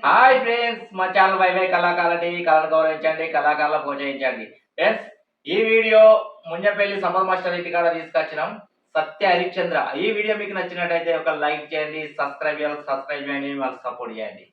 Hi friends, మా channel YY కళాకాల TV కళను గౌరవించండి, కళాకారుల ప్రోత్సహించండి. ఫ్రెండ్స్, ఈ వీడియో ముంజపల్లి సంపద మాస్టర్ ఇంటి కాడ తీసుకొచ్చినాం. సత్య హరిశ్చంద్ర. ఈ వీడియో మీకు నచ్చినట్టయితే ఒక లైక్ చేయండి, సబ్స్క్రైబ్ చేయండి, మాకు సపోర్ట్ చేయండి.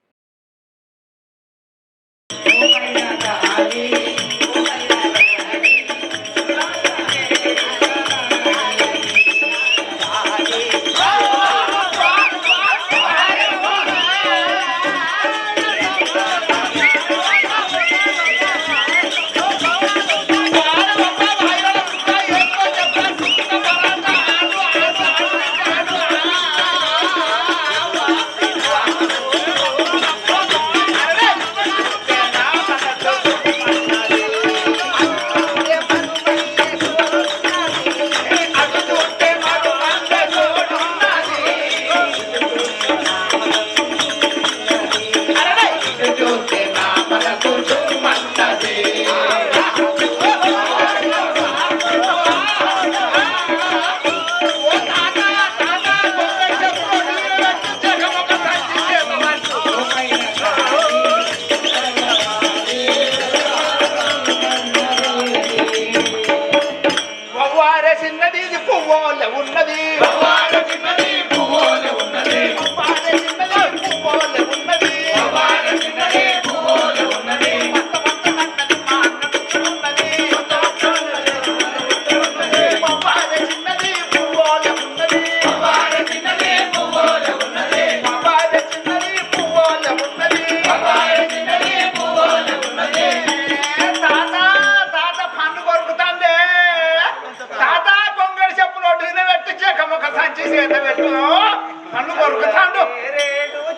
పన్ను కొరుకుతాడు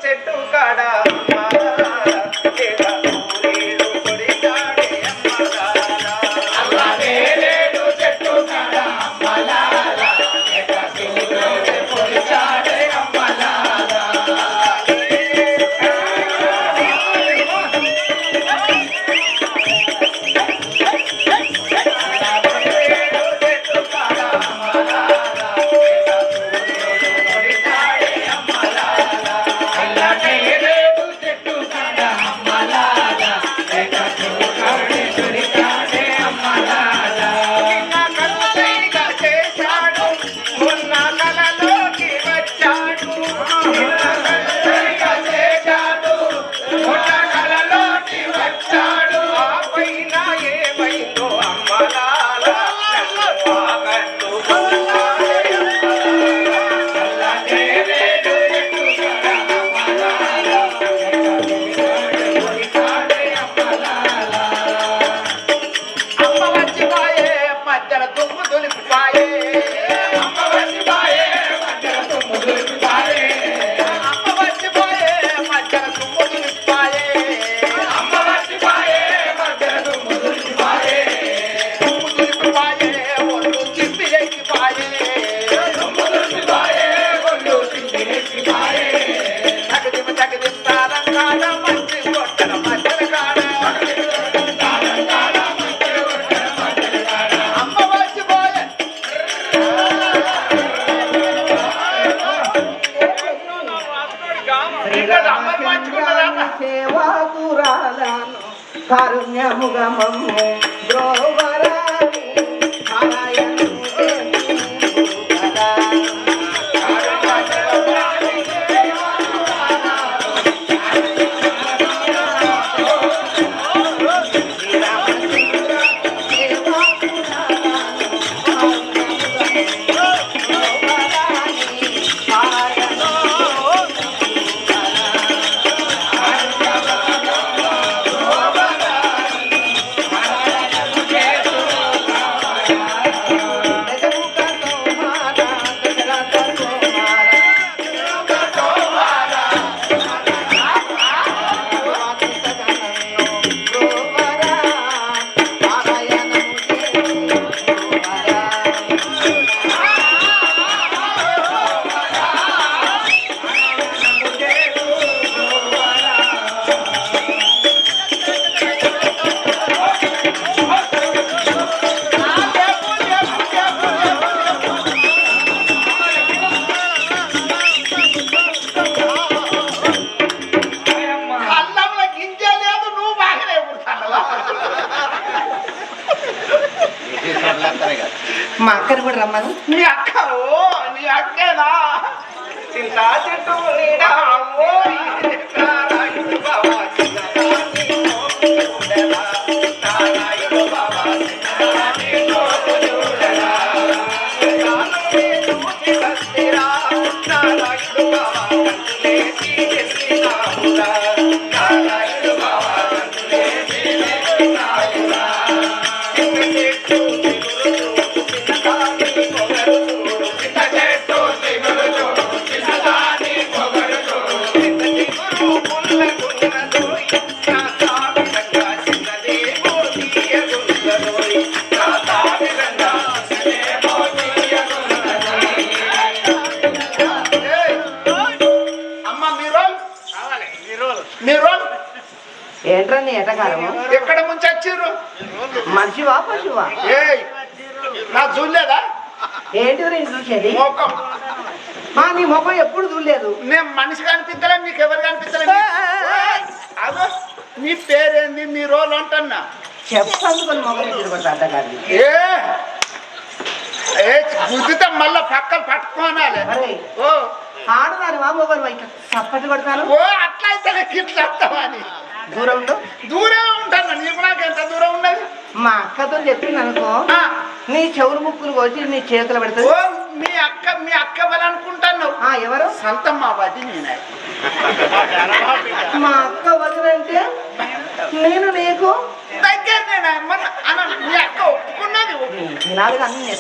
చెట్టు కాడ సేవాకురాలను కారుణ్యముగా మమ్ము ద్రోవరాని నారాయణు Yeah. కూడా రమ్మను. నీ అక్క ఓ నీ అక్కేనా చింతా చెట్టు నీడా ఓ నారాయణుడు బాబా చిన్నదాని చూడరా నారాయణుడు బాబా చిన్నదాని చూడరా నాలుగే చూసి వస్తేరా నారాయణుడు బాబా కంటులేసి తెచ్చినామురా నారాయణుడు బాబా కంటులేసి తెచ్చినామురా చిన్న చెట్టు ఏంట్రా నీ ఎటకారము? ఎక్కడ ముంచొచ్చిర్రు మనిషివా పశువా? ఏయ్ నా చూడలేదా ఏంటిది నేను చూసేది? మోకం నీ ముఖం ఎప్పుడు చూడలేదు. నేను మనిషి కనిపించలే నీకు ఎవరు కనిపించలే అదో నీ పేరేంది నీ రోల్ అంటున్నా చెప్పందుకొని మొగలు తిరుగుతా అడ్డగారి. ఏ గుద్దితే మళ్ళా పక్కన పట్టుకోనాలి. అరే ఓ ఆడదాని వా మొగలు వైక చప్పటి కొడతాను. ఓ అట్లయితే ఇట్లా వస్తావని దూరం ఉండు. దూరం ఉంటాను. నీకు నాకు ఎంత దూరం ఉన్నది? మా అక్కతో చెప్పింది అనుకో, నీ చెవులు ముక్కులు కోసి నీ చేతులు పెడతావు. ఓ మీ అక్క ఎవరనుకుంటాను? ఎవరు? సంతమ్మ వది నేనే. మా అక్క వదినంటే నేను నీకు దగ్గర నేనే మీ అక్క ఒప్పుకున్నది. తినాలి అన్ని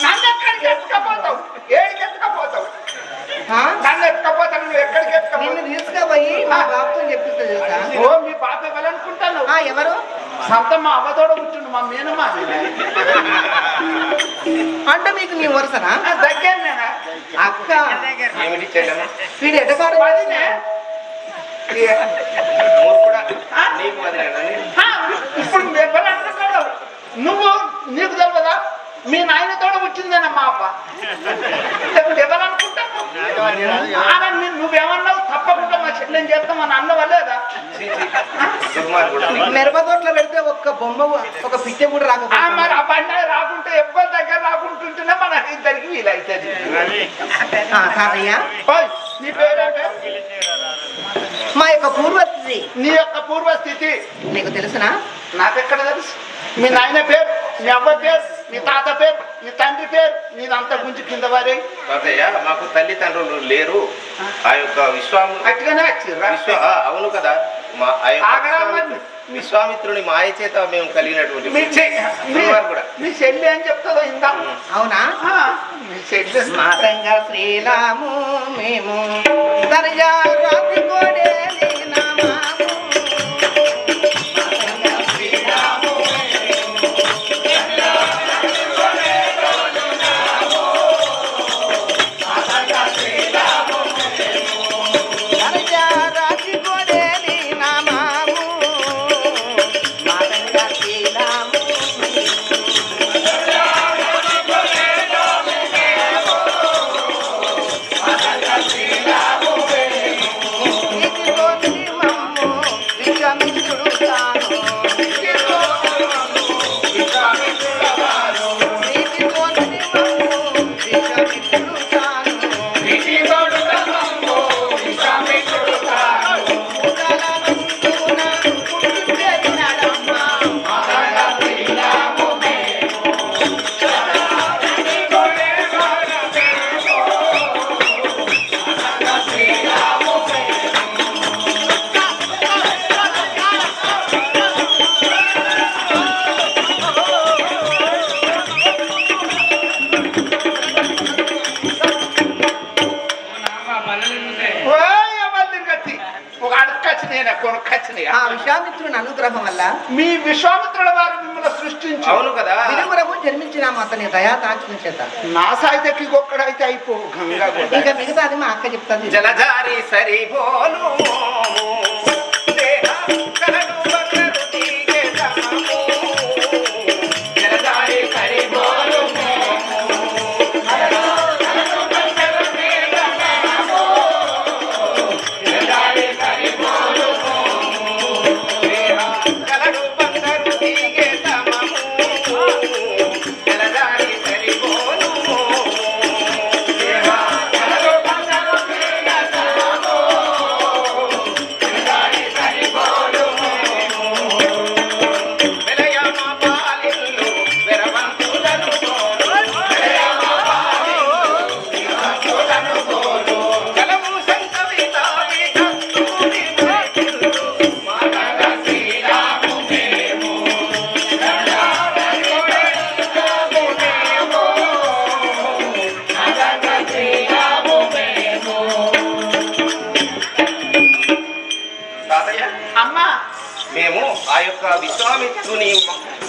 నన్ను ఎక్కడికి ఎత్తుకపోతావు? ఏడికి ఎత్తుకపోతావు? నన్ను ఎత్తుకపోతాను. నువ్వు ఎక్కడికి ఎత్తుకపోతావు? నిన్ను తీసుకుపోయి మా బాబుతో చెప్పిస్తా తెలుసా? ఓ మీ పాప ఎవరనుకుంటాను? ఎవరు? సంతమ్మ అవ్వతోడ కూర్చుండు మా మేనమా. అంటే మీకు నీ వరుసనా? దగ్గర నేనా అక్క ఏమిటి చెల్లెమ్మ? వీడు ఎటకారు వదినే. నీకు వదిలేనని ఇప్పుడు ఎవరు అనుకుంటాడు? నువ్వు నీకు తెలియదా? మీ నాయనతో వచ్చిందేనా మా అప్ప? ఎవరు అనుకుంటావు? నువ్వేమన్నావు? తప్పకుండా మా చెల్లెని చేస్తాం అని అన్నవా లేదా? మిరప తోటలో పెడితే ఒక్క బొమ్మ ఒక పిట్టె కూడా రాకపోతే మరి ఆ బండి రాకుంటే ఎవ్వరి దగ్గర రాకుంటుంటేనే మన ఇద్దరికి వీలవుతుంది. తాతయ్య నీ పేరేంటే? మా యొక్క పూర్వస్థితి. నీ యొక్క పూర్వస్థితి నీకు తెలుసునా? నాకెక్కడ తెలుసు? మీ నాయన పేరు, మీ అవ్వ పేరు, మీ తాత పేరు, మీ తండ్రి పేరు, నీదంతా గుంజి కింద వారే. తాతయ్య మాకు తల్లిదండ్రులు లేరు. ఆ యొక్క అట్టుగానే వచ్చిర్రా? అవును కదా. మా విశ్వామిత్రుని మాయ చేత మేము కలిగినటువంటి మీ చెల్లి అని చెప్తుందో ఇందా? అవునా? మీ చెల్లి మాతంగా శ్రీరాము మేము దర్జా రాతి కోడేలి నామాము. విశ్వామిత్రుని అనుగ్రహం వల్ల మీ విశ్వామిత్రుల వారు మిమ్మల్ని సృష్టించి అవును కదా విడుగురము జన్మించినాము అతని దయా తాక్షణ చేత. నా సాయితకి ఒక్కడైతే అయిపో గంగా ఇంకా మిగతా అది మా అక్క చెప్తాను. జలజారి సరిపోలు సరి ఆ యొక్క విశ్వామిత్రుని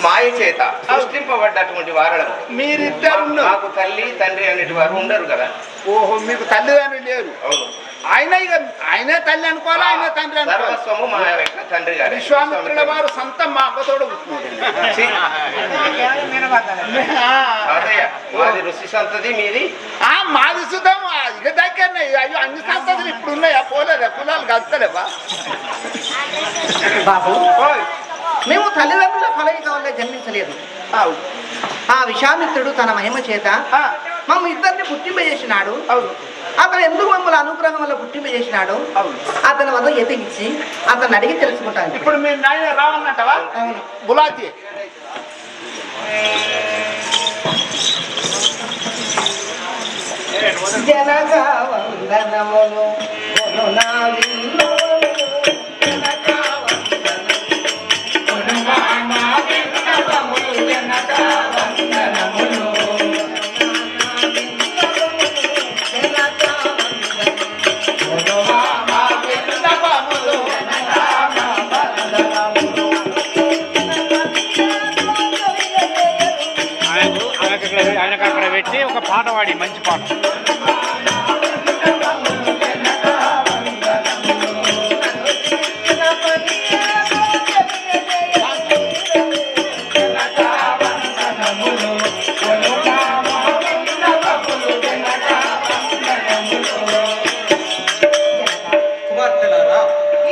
మాయ చేత సృష్టింపబడ్డటువంటి వారలకు మీరిద్దరు మాకు తల్లి తండ్రి అనేటి వారు ఉండరు కదా. ఓహో, మీకు తల్లిదండ్రులు లేరు. అవును, ఆయన ఇక ఆయనే తల్లి అనుకోవాలా, ఆయన తండ్రి అనుకోవాలి. సర్వస్వము మా యొక్క తండ్రి గారు. విశ్వామిత్రుల వారు సొంత మా అబ్బతోడు పుట్టినాడు. అదయ్య, మాది ఋషి సంతతి, మీది మాది సుధం ఇక దగ్గరనే. అయ్యో, అన్ని సంతతులు ఇప్పుడు ఉన్నాయా? పోలేదా? కులాలు కలుస్తలేవా? బాబు, మేము తల్లిదండ్రుల కలయిక వల్ల జన్మించలేదు. అవును, ఆ విశ్వామిత్రుడు తన మహిమ చేత మమ్మ ఇద్దరిని పుట్టింపజేసినాడు. అవును, అతను ఎందుకు మమ్మల్ని అనుగ్రహం వల్ల పుట్టింపజేసినాడు? అవును. అతని వద్ద ఎతికిచ్చి అతన్ని అడిగి తెలుసుకుంటాను. ఇప్పుడు మీరు నాయన రావన్నట్టవా? అవును. బులాతి జనగా వందనములు నా విన్నోలు, జనగా వందనములు, జనగా వందనములు. ఆయనకు అక్కడ పెట్టి ఒక పాట పాడి, మంచి పాట.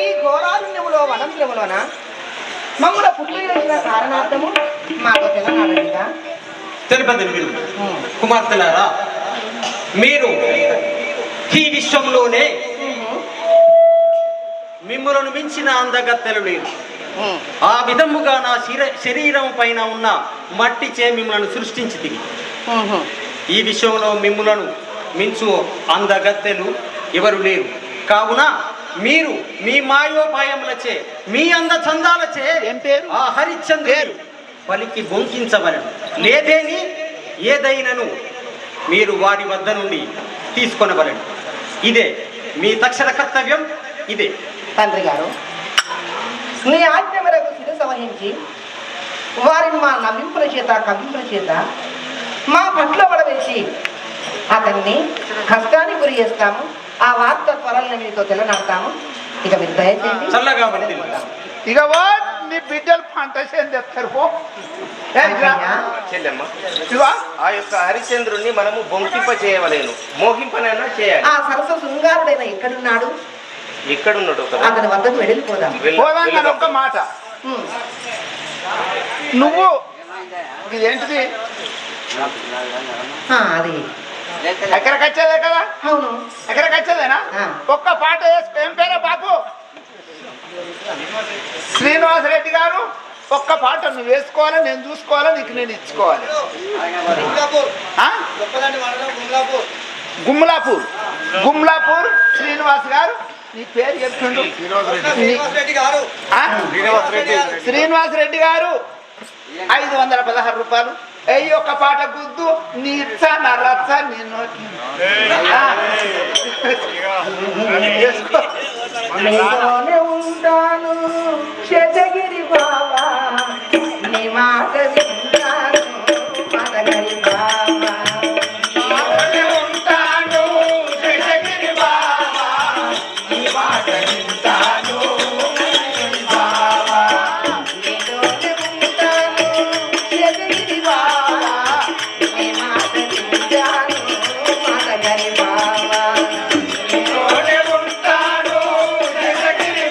ఈ ఘోరారణ్యములో వనంత్రములోన మమ్మల్ని పుట్టి చేసిన కారణార్థము మాకు తెలంగాణ తెలుపదు మీరు కుమార్తెలారా, మీరు ఈ విశ్వంలోనే మిమ్మలను మించిన అందగత్తెలు లేరు. ఆ విధముగా నా శరీరం పైన ఉన్న మట్టి చే మిమ్మల్ని సృష్టించి ఈ విశ్వంలో మిమ్ములను మించు అందగత్తెలు ఎవరు లేరు. కావున మీరు మీ మాయోపాయములచే, మీ అంద చందాలచే ఆ హరిశ్చంద్రుడు పలికి బొంకించవలను. లేదేని ఏదైనను మీరు వారి వద్ద నుండి తీసుకొనవలను. ఇదే మీ తక్షణ కర్తవ్యం. ఇదే తండ్రి గారు, నీ ఆజ్ఞ మేరకు శిరస వహించి వారిని మా నవ్వింపుల చేత కవ్వింపుల చేత మా పట్ల పడవేసి అతన్ని కష్టానికి గురి చేస్తాము. ఆ వార్త త్వరలో మీతో తెలనాడతాము. ఇక మీరు దయచేసి చల్లగా వర్తిల్లు. ఇక నీ బిడ్డలు పంట చేసి చెప్తారు. పో చెల్లెమ్మ, ఇదిగో ఆ యొక్క హరిశ్చంద్రుణ్ణి మనము బొంకింప చేయవలేను, మోహింపనైనా చేయాలి. ఆ సరస శృంగారుడైన ఎక్కడున్నాడు? ఎక్కడున్నాడు కదా, అతని వద్దకు వెళ్ళిపోదాం. పోదాం. కానీ ఒక్క మాట, ఉమ్. నువ్వు ఇదేంటిది? అది ఎక్కడికి వచ్చేదే కదా? అవును. ఎక్కడికి వచ్చేదేనా? ఒక్క పాట వేసుకో. ఏం పేరా బాబు? శ్రీనివాసరెడ్డి గారు, ఒక్క పాట నువ్వు వేసుకోవాలి, నేను చూసుకోవాలి, నీకు నేను ఇచ్చుకోవాలి. గుమ్లాపూర్, గుమ్లాపూర్ శ్రీనివాస్ గారు. నీ పేరు చెప్తుండు. శ్రీనివాస్ రెడ్డి గారు, 516 రూపాయలు. అయ్యి ఒక్క పాట గుద్దు, నీ ఇచ్చ నా రచ్చ నేను నీతోనే ఉంటాను శేషగిరి బాబా, నీ మాట వింటాను మదగిరి బాబా. ఉంటాను శేషగిరి బాబా, నీ మాట వింటాను బాబా. నీతోనే ఉంటాను శేషగిరి బాబా, నీ మాట వింటాను మదగిరి బాబా. నీతోనే ఉంటాను శేషగిరి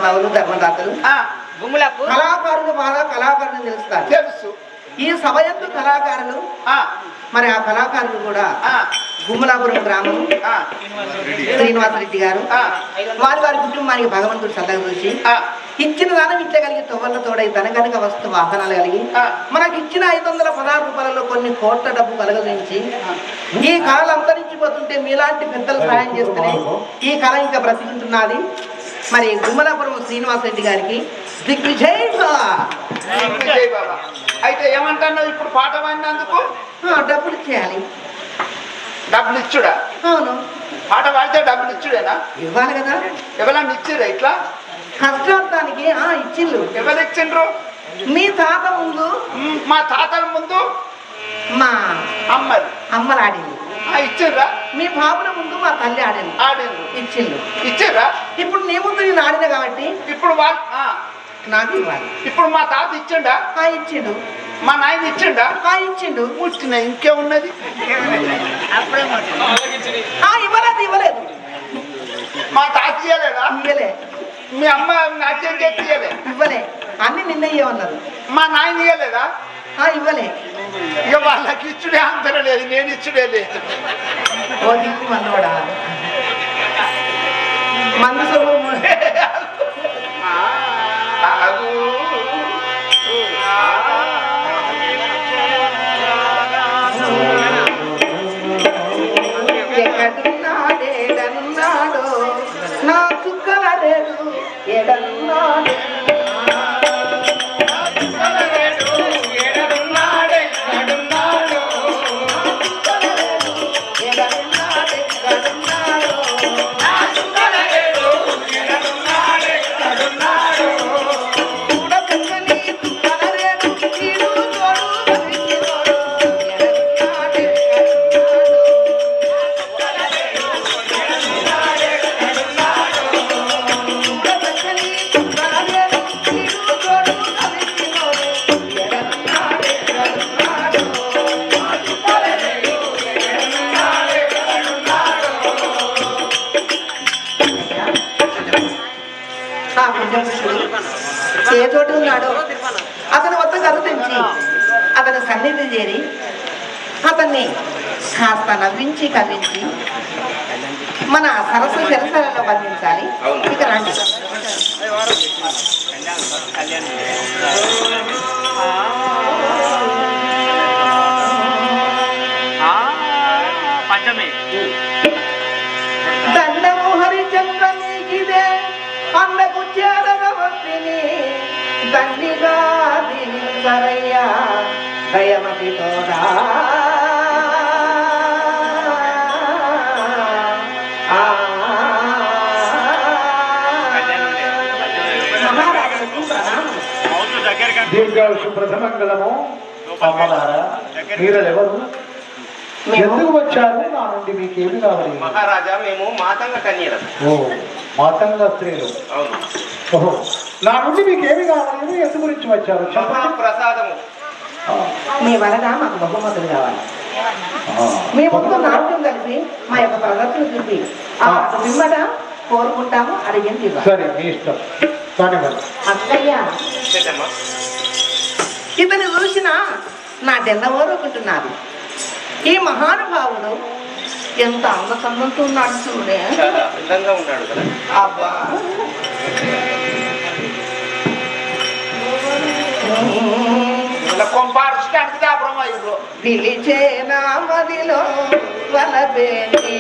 ధర్మమవులు ధర్మదాతలు ఆ, కళాకారులు బాగా కళాకారులు తెలుస్తారు. తెలుసు. ఈ సభ యందు కళాకారులు ఆ, మరి ఆ కళాకారులు కూడా ఆ, గుమ్మలాపురం గ్రామం ఆ, శ్రీనివాసరెడ్డి గారు ఆ, వారి వారి కుటుంబానికి భగవంతుడు సల్లగా చూసి ఆ, ఇచ్చిన దానం ఇచ్చగలిగి తొవ్వల తోడై ధన కనుక వస్తు వాహనాలు కలిగి ఆ. మనకి ఇచ్చిన 516 రూపాయలలో కొన్ని కోట్ల డబ్బు కలగలించి ఈ కళలు అంతరించిపోతుంటే మీలాంటి పెద్దలు సహాయం చేస్తేనే ఈ కళ ఇంకా బ్రతికుంటున్నది. మరి గుమ్మలాపురం శ్రీనివాసరెడ్డి గారికి దిగ్విజయ్ విజయ్ బాబా. అయితే ఏమంటున్నావు ఇప్పుడు పాట పాడినందుకు? డబ్బులు ఇచ్చేయాలి. డబ్బులు ఇచ్చుడా? అవును, పాట పాడితే డబ్బులు ఇచ్చుడేనా? ఇవ్వాలి కదా. ఎవరన్నా ఇచ్చిరా ఇట్లా? కష్టార్థానికి ఇచ్చిళ్ళు. ఎవరు ఇచ్చిండ్రు? మీ తాత ముందు మా తాతల ముందు మా అమ్మలు అమ్మలు ఆడింది. ఇచ్చిర్రా? మీ బాబుల ముందు మా తల్లి ఆడింది. ఆడిండ్రు. ఇచ్చిళ్ళు. ఇచ్చిర్రా? ఇప్పుడు నీ ముందు నేను ఆడిన కాబట్టి ఇప్పుడు వాళ్ళు నాకు ఇవ్వాలి. ఇప్పుడు మా తాత ఇచ్చిండా? ఇచ్చిండు. మా నాయన ఇచ్చిండా? ఇచ్చిండు. ముచ్చిన ఇంకేమున్నది? ఇవ్వలేదు. మా తాత ఇయ్యలేదా? ఇవ్వలే. మీ అమ్మ నాట్యం చేసి ఇయ్యలే? ఇవ్వలే. అన్ని నిన్న ఇవ్వన్నారు. మా నాయన ఇయ్యలేదా? ఇవ్వలే. ఇక వాళ్ళకి ఇచ్చుడే అంతరం లేదు, నేను ఇచ్చుడే లేదు. ఓ దిక్కు మనోడా, మందు సొమ్ము ఎక్కడున్నాడేడన్నాడో నా చుక్కల లేదు ఎడన్నాడు. ఏ చోటు ఉన్నాడో అతని వద్ద కరుదించి అతని సన్నిధి చేరి అతన్ని కాస్త నవ్వించి కవ్వించి మన సరస్సు చెరసలలో బంధించాలి. ఇక రండి. పంచమి దండము హరిచంద్ర నీకిదే అందకు చేరగవస్తిని దండిగా దినిసరయ్యా దయమతి తోడా. దీర్ఘాయుషు ప్రథమంగళము. అమ్మలారా, మీరెవరు? ఎందుకు వచ్చారు? నా నుండి మీకేమి కావాలి? మహారాజా, మేము మాతంగ కన్యలం. ఓ, మాతంగ స్త్రీలు. అవును. ఓహో, నా నుండి మీకేమి కావాలి? ఎందు గురించి వచ్చారు? ప్రసాదము. మీ వలన మాకు బహుమతులు కావాలి. మీ ముందు నాట్యం కలిపి మా యొక్క ప్రదర్శన చూపి మిమ్మట కోరుకుంటాము. అడిగింది సరే, మీ ఇష్టం. కానీ మరి అక్కయ్యా, ఇతను చూసిన నా డెన్నవోరుకుంటున్నారు. ఈ మహానుభావుడు ఎంత అందసందంతో ఉన్నాడు చూడే. చాలా అందంగా ఉన్నాడు కదా. అబ్బా, కొంపార్చడానికి దాపురం అయ్యారు. పిలిచే నా మదిలో వలబే ఏ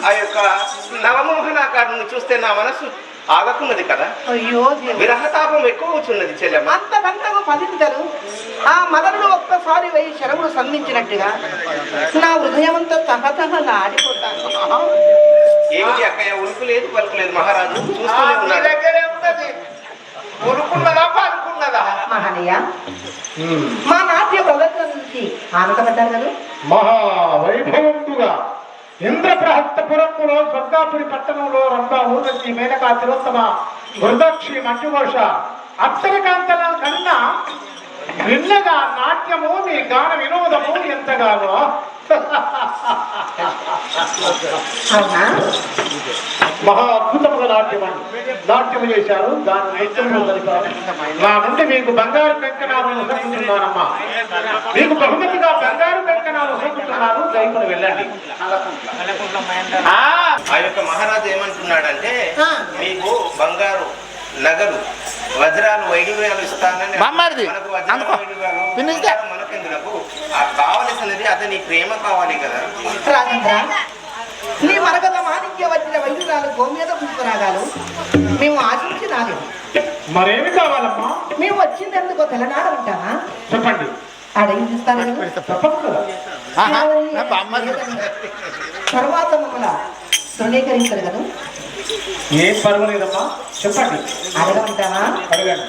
ఆ యొక్క నవమోహనాకారుని చూస్తే నా మనసు ఆగకున్నది కదా. అయ్యో దేవుడా. విరహతాపం ఎక్కువ అవుతున్నది చెల్లెమ్మ. అంతకంతకు పదింతలు ఆ మదనుడు ఒక్కసారి వెయ్యి శరములు సంధించినట్టుగా నా హృదయమంతా తహతహలాడిపోతాను. ఏమిటి అక్కయ్య, ఉలుకు లేదు పలుకు లేదు మహారాజు ఆ, చూస్తూనే మీ ఉన్నాడు. దగ్గరే ఉన్నది. ఉరుకున్నదా పలుకున్నదా? మహనయ్య, మా నాట్య ప్రదర్శన నుంచి ఆనందపడ్డారు కదా. మహావైభవంతుగా ఇంద్రప్రహస్తపురములో స్వర్గాపురి పట్టణంలో రంభ ఊర్వశి మేనకా తిలోత్తమ వృద్ధాక్షి మంజుఘోష అప్సరకాంతల కన్నా విన్నగా నాట్యము మీ గాన వినోదము ఎంతగానో. అవునా? మహా అద్భుతముగా నాట్యము చేశారు. దాని నృత్యము జరిపారు. నా నుండి మీకు బంగారు కంకణాలు వసంతున్నానమ్మా. మీకు బహుమతిగా బంగారు కంకణాలు వసంతున్నాను. దయమును వెళ్ళండి. ఆ యొక్క మహారాజు ఏమంటున్నాడంటే మీకు బంగారు నగలు వజ్రాలు వైడూర్యాలు ఇస్తానని బామ్మారిది, మనకు వజ్రాలు అందుకో. వైడూర్యాలు పిన్నిస్తే. మనకెందులకు కావలసినది అతని ప్రేమ కావాలి కదా. రాజేంద్ర, నీ మరగత మాణిక్య వచ్చిన వైద్యురాలు గోమేద పుష్పరాగాలు మేము ఆశించి రాలేదు. మరేమి కావాలమ్మా? మేము వచ్చింది ఎందుకో తెల్లనాడ ఉంటామా? చెప్పండి. అడిగి చూస్తాను కదా. చెప్పండి కదా. తర్వాత మమ్మల్ని తృణీకరించారు కదా. ఏం పర్వాలేదమ్మా, చెప్పండి. అడగమంటావా? అడగండి.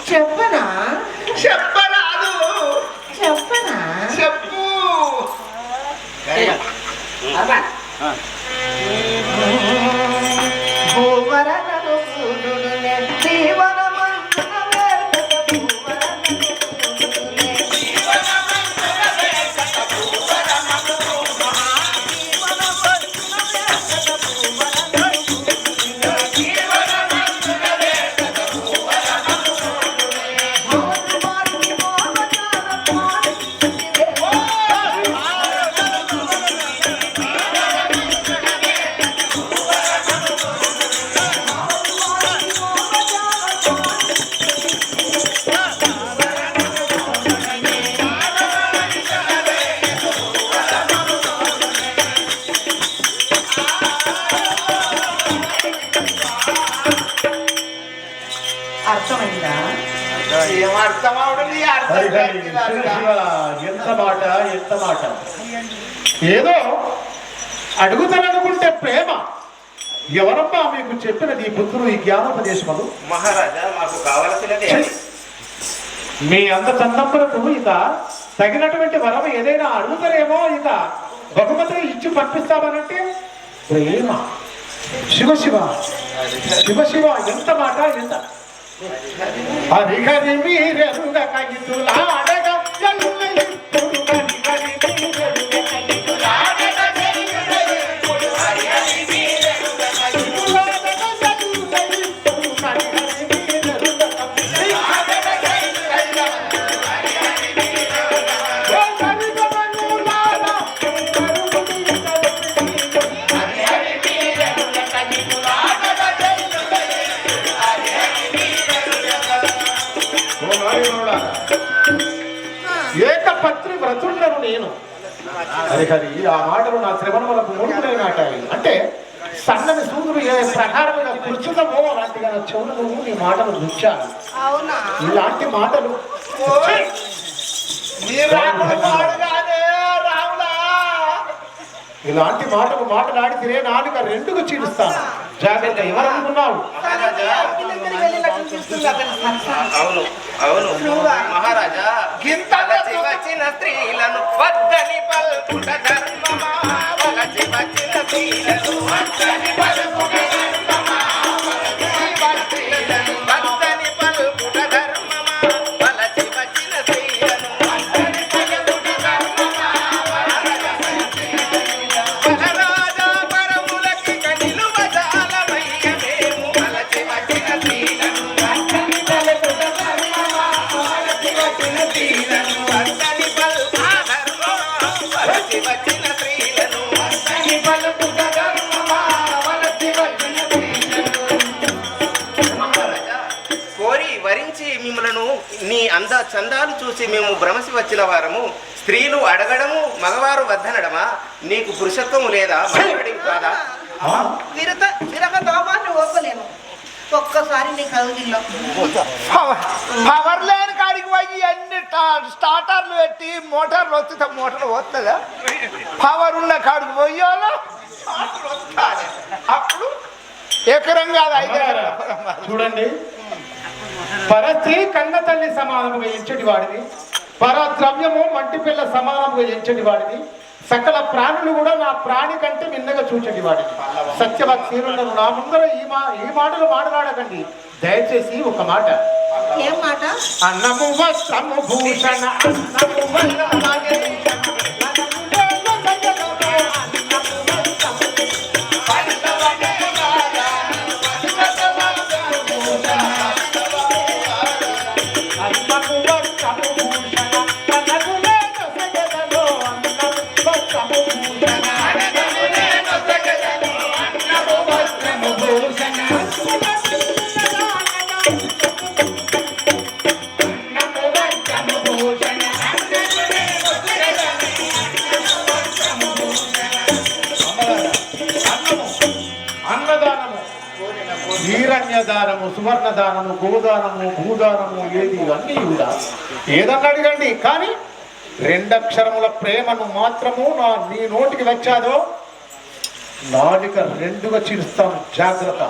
చెప్పనా? చెప్పరాదు. చెప్పనా? చెప్పు. భూవరనను పూడునే జీవనమంతున వేర్పత భూవరనను పూడునే జీవనమంతున వేర్పత భూవరనను జీవనమంతున వేర్పత భూవరనను జీవనమంతున వేర్పత భూవరనను భవతి మారి మోహనాన పాడితివే అర్థమైందా? ఏం అర్థమవడం నీ అర్థం హరి హరి, కాదు. శివ, ఎంత మాట, ఎంత మాట. ఏదో అడుగుతాననుకుంటే ప్రేమ. ఎవరమ్మా మీకు చెప్పినది ఈ పుత్రుడు ఈ జ్ఞానోపదేశములు? మహారాజా మాకు కావలసినది అది. మీ అంత చందంబరకు ఇక తగినటువంటి వరం ఏదైనా అడుగుతారేమో, ఇక బహుమతిని ఇచ్చి పంపిస్తామనంటే ప్రేమ. శివ శివ శివ శివ, ఎంత మాట, ఎంత. హరిహరి మీరెరుగక ఇటులాడగ జల్లుల ఇప్పుడు హరిహరి మీరెరుగక ఇటులాడగ జల్లుల ఇప్పుడు హరిహరి మీరెరుగక ఇటులాడగ జల్లుల ఇప్పుడు హరిహరి మీరెరుగక ఇటులాడగ జల్లుల ఇప్పుడు హరిహరి మీరెరుగక ఓ హరిగమనులాల కరుణి హరిహరి మీరెరుగక ఇటులాడగ జల్లుల ఇప్పుడు హరిహరి ఏకపత్రి వ్రతుండను నేను. హరిహరి, ఆ మాటలు నా శ్రవణములకు ముడుపులే నాటాయి. అంటే సన్నని సూదులు ఏ ప్రకారముగా కూర్చుందమో అలాంటిగా నా చెవులను నీ మాటలు రుచాను. అవునా? ఇలాంటి మాటలు ఓయ్, నీ రాముడు వాడుగానే రాముడా. ఇలాంటి మాటలు మాట్లాడితే నాలుక రెండుకు చీలుస్తాను. జాగ్రత్త. ఎవరనుకున్నావు? అవును అవును మహారాజా, వలచి వచ్చిన స్త్రీలను వద్దని పల్కుట ధర్మమా, వలచి వచ్చిన స్త్రీలను వద్దని పల్కుట ధర్మమా, వద్దని పల్కుట ధర్మమా, వలచి వచ్చిన స్త్రీలను వద్దని పల్కుట ధర్మమా, వనరాజా పరములకి కనిలువ జాలమయ్య మేము, వలచి వచ్చిన స్త్రీలను వద్దని పల్కుట ధర్మమా, వలచి వచ్చిన స్త్రీలను వద్దని పల్కుట ధర్మమా, వలచి వచ్చిన స్త్రీలను వద్దని పల్కుట ధర్మమా, వలచి వచ్చిన స్త్రీలను. మహారాజా, కోరి వరించి మిమ్మలను నీ అంద చందాలు చూసి మేము భ్రమసి వచ్చిన వారము. స్త్రీలు అడగడము మగవారు వద్దనడమా? నీకు పురుషత్వము లేదా? మగవాడివి కాదా? విరగ దాబాన్ని ఓపలేను. ఒక్కసారి నీ కదుగిల్లో పవర్ లేని కాడికి పోయి అన్ని స్టార్టర్లు పెట్టి మోటార్లు వస్తుందా? మోటార్ వస్తుందా? పవర్ ఉన్న కాడికి పోయాలో అప్పుడు ఎకరం కాదు 5 ఎకరాలు. చూడండి, పరస్త్రీ కన్న తల్లి సమానముగా ఎంచటి వాడిని, పరద్రవ్యము మంటి పిల్ల సమానముగా ఎంచటి వాడిని, సకల ప్రాణులు కూడా నా ప్రాణి కంటే మిన్నగా చూచటి వాడిని. సత్యవక్సీరులను నా ముందర ఈ మాటలు మాట్లాడకండి. దయచేసి ఒక మాట. ఏం మాట? అన్నము వస్త్రము భూషణ అన్నము వల్లభాగే. అన్నదానము, వీరన్యదానము, సువర్ణదానము, గోదానము, భూదానము, ఏది ఇవన్నీ కూడా ఏదన్నా అడగండి, కానీ 2 అక్షరముల ప్రేమను మాత్రము నీ నోటికి వచ్చాదో నాలుక 2గా చీరుస్తాను. జాగ్రత్త.